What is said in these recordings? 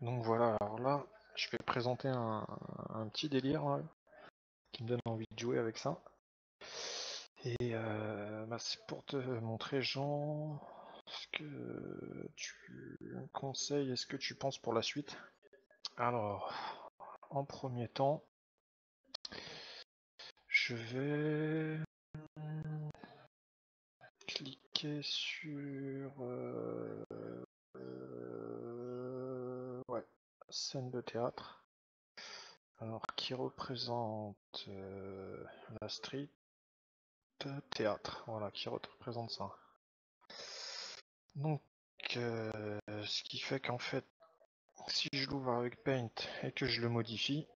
Donc voilà, alors là, je vais présenter un petit délire là, qui me donne envie de jouer avec ça. Et c'est pour te montrer, Jean, ce que tu me conseilles et ce que tu penses pour la suite. Alors, en premier temps, je vais cliquer sur ouais, scène de théâtre. Alors, qui représente la street théâtre. Voilà, qui représente ça. Donc, ce qui fait qu'en fait, si je l'ouvre avec Paint et que je le modifie,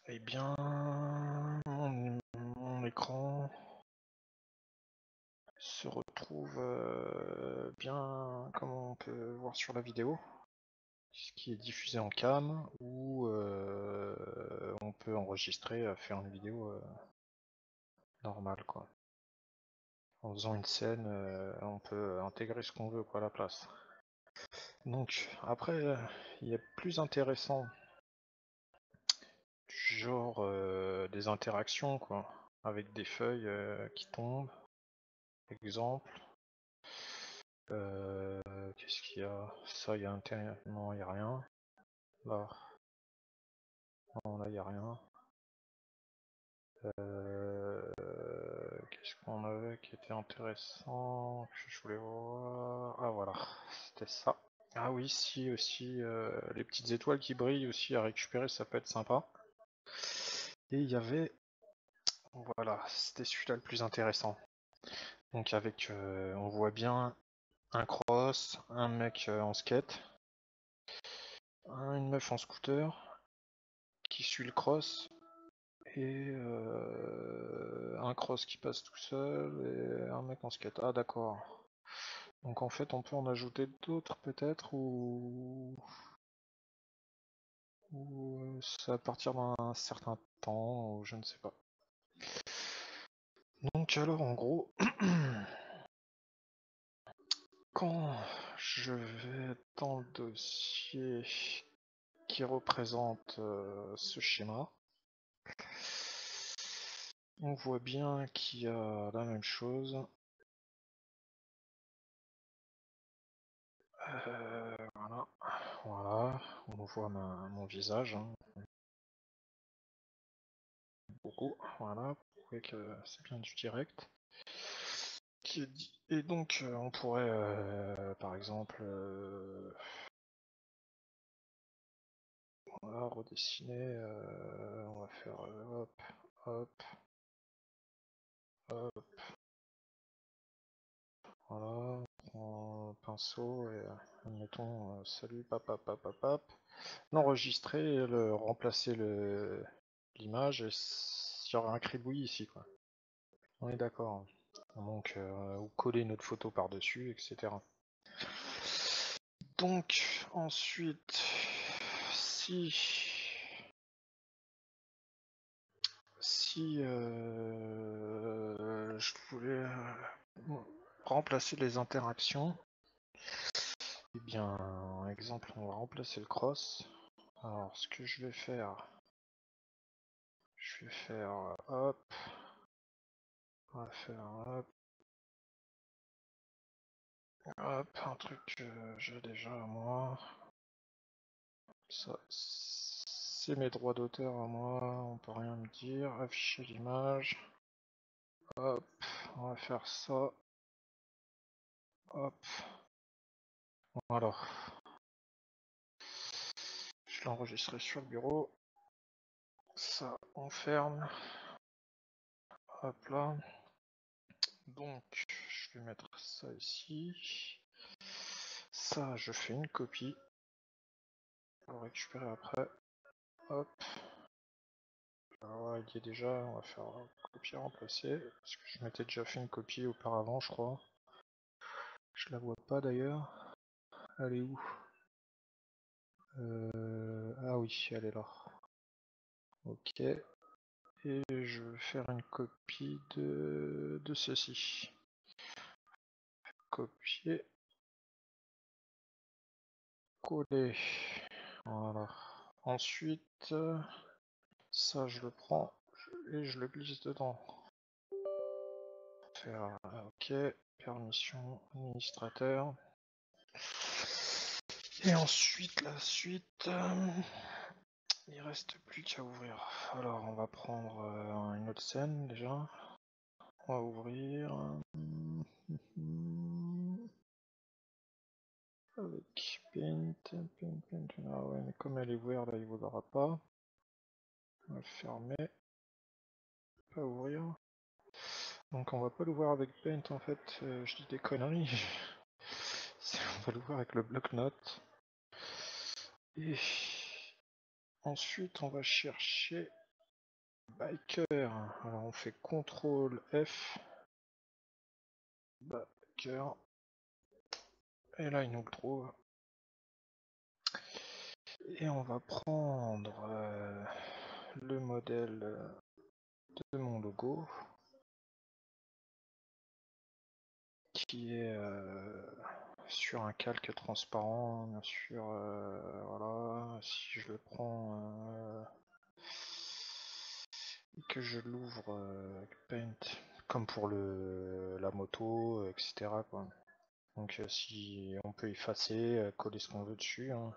eh bien, mon écran se retrouve bien comme on peut voir sur la vidéo, ce qui est diffusé en cam, ou on peut enregistrer, faire une vidéo normale, quoi. En faisant une scène, on peut intégrer ce qu'on veut, quoi, à la place. Donc, après, il y a plus intéressant, genre des interactions, quoi, avec des feuilles qui tombent, exemple. Qu'est-ce qu'il y a? Ça, il y a non, il n'y a rien. Là, non, là, il n'y a rien. Qu'est-ce qu'on avait qui était intéressant, que je voulais voir? Ah, voilà, c'était ça. Ah oui, si, aussi, les petites étoiles qui brillent aussi à récupérer, ça peut être sympa. Et il y avait, voilà, c'était celui-là le plus intéressant. Donc avec, on voit bien un cross, un mec en skate, une meuf en scooter qui suit le cross, et un cross qui passe tout seul, et un mec en skate. Ah d'accord. Donc en fait on peut en ajouter d'autres peut-être, ou c'est à partir d'un certain temps, ou je ne sais pas. Donc alors en gros, quand je vais dans le dossier qui représente ce schéma, on voit bien qu'il y a la même chose. Voilà, voilà, on voit mon visage, hein, beaucoup, voilà, pour prouver que c'est bien du direct. Et donc on pourrait, par exemple, on va redessiner, on va faire hop, hop, hop, voilà, on prend le pinceau et admettons, salut, pap, pap, pap, pap, pap, l'enregistrer, remplacer l'image, et il y aura un cribouillis ici, quoi. On est d'accord. Donc, ou coller notre photo par-dessus, etc. Donc, ensuite, si je voulais remplacer les interactions, eh bien, exemple, on va remplacer le cross. Alors, ce que je vais faire hop, on va faire hop, un truc que j'ai déjà à moi. Ça, c'est mes droits d'auteur à moi, on peut rien me dire. Afficher l'image. Hop, on va faire ça. Hop. Voilà. Je l'ai enregistré sur le bureau. Ça, on ferme. Hop là. Donc, je vais mettre ça ici. Ça, je fais une copie. Pour récupérer après. Hop. Alors, il y est déjà, on va faire copier, remplacer. Parce que je m'étais déjà fait une copie auparavant, je crois. Je la vois pas d'ailleurs. Elle est où? Ah oui, elle est là. Ok. Et je vais faire une copie de ceci. Copier. coller. Voilà. Ensuite, ça je le prends et je le glisse dedans. Faire OK, permission administrateur. Et ensuite la suite, il reste plus qu'à ouvrir. Alors on va prendre une autre scène déjà. On va ouvrir avec Paint. Ah ouais, mais comme elle est ouverte là, il voudra pas. On va le fermer. Pas ouvrir. Donc on va pas l'ouvrir avec Paint en fait, je dis des conneries. On va l'ouvrir avec le bloc-notes. Et ensuite on va chercher Biker. Alors on fait CTRL F. Biker. Et là il nous le trouve. Et on va prendre le modèle de mon logo. Qui est sur un calque transparent, bien sûr. Voilà, si je le prends et que je l'ouvre avec Paint, comme pour la moto, etc. Quoi. Donc si on peut effacer, coller ce qu'on veut dessus, hein.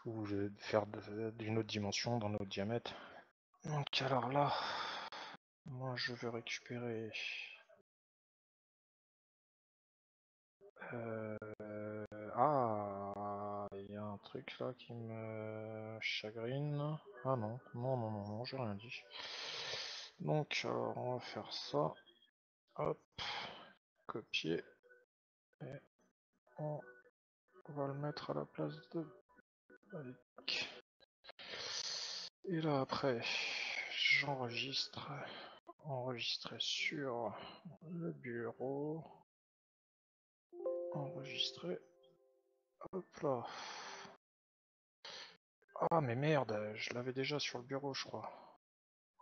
Ou faire d'une autre dimension dans notre diamètre. Donc alors là, moi je veux récupérer ah, il y a un truc là qui me chagrine. Ah non, non, j'ai rien dit. Donc alors on va faire ça. Hop, copier. Et on va le mettre à la place de Malik. Et là après, j'enregistre. Enregistrer sur le bureau. Enregistrer. Hop là. Ah mais merde, je l'avais déjà sur le bureau je crois.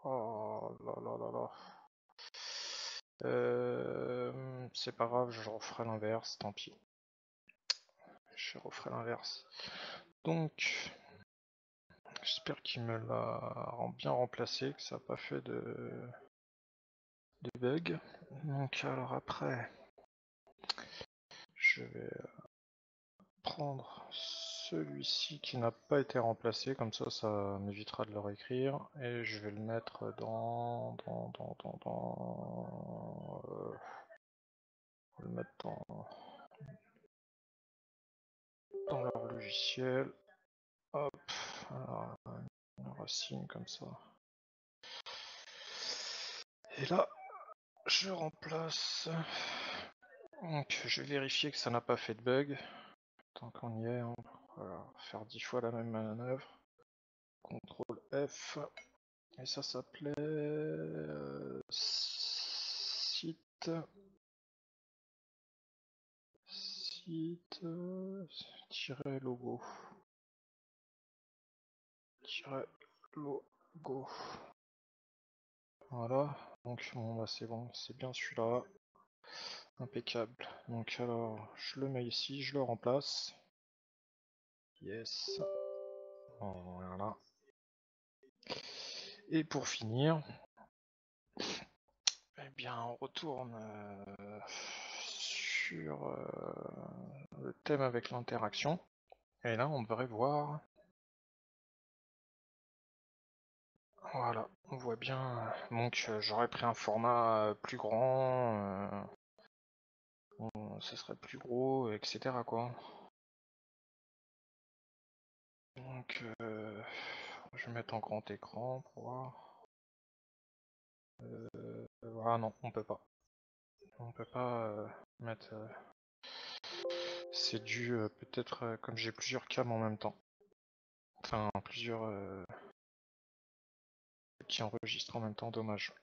Oh là là là là. C'est pas grave, je referai l'inverse, tant pis. Je referai l'inverse. Donc, j'espère qu'il me l'a bien remplacé, que ça n'a pas fait de bug. Donc alors après, je vais prendre celui-ci qui n'a pas été remplacé, comme ça m'évitera de le réécrire, et je vais le mettre dans le mettre dans leur logiciel. Hop, alors, une racine comme ça. Et là, je remplace. Donc, je vais vérifier que ça n'a pas fait de bug. Tant qu'on y est, on va faire 10 fois la même manœuvre. CTRL F. Et ça s'appelait site logo. Logo. Voilà, donc bon bah c'est bon, c'est bien celui-là. Impeccable. Donc alors, je le mets ici, je le remplace. Yes. Voilà. Et pour finir, eh bien on retourne sur le thème avec l'interaction. Et là on devrait voir. Voilà, on voit bien. Donc j'aurais pris un format plus grand. Ce serait plus gros, etc. quoi. Donc je vais mettre en grand écran pour voir. Ah non, on peut pas. On peut pas mettre. C'est dû peut-être comme j'ai plusieurs cams en même temps. Enfin, plusieurs qui enregistrent en même temps, dommage.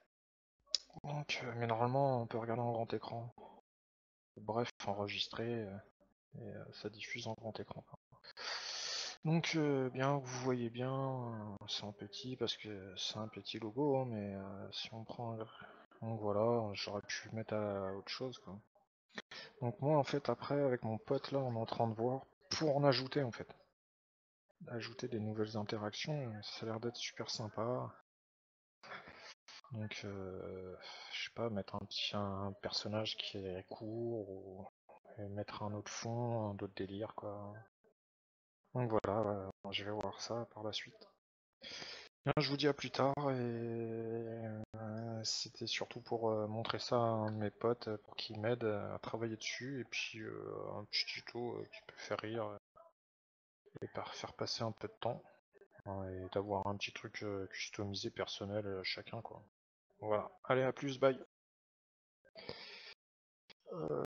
Donc, mais normalement, on peut regarder en grand écran. Bref, enregistrer et ça diffuse en grand écran. Donc, bien, vous voyez bien, c'est en petit parce que c'est un petit logo, hein, mais si on prend. Donc voilà, j'aurais pu mettre à autre chose quoi. Donc moi en fait après avec mon pote là on est en train de voir pour en ajouter en fait. Ajouter des nouvelles interactions, ça a l'air d'être super sympa. Donc je sais pas, mettre un personnage qui est court ou et mettre un autre fond, un autre délire quoi. Donc voilà, je vais voir ça par la suite. Bien, je vous dis à plus tard et c'était surtout pour montrer ça à un de mes potes pour qu'il m'aide à travailler dessus et puis un petit tuto qui peut faire rire et faire passer un peu de temps et d'avoir un petit truc customisé personnel chacun quoi. Voilà, allez à plus, bye.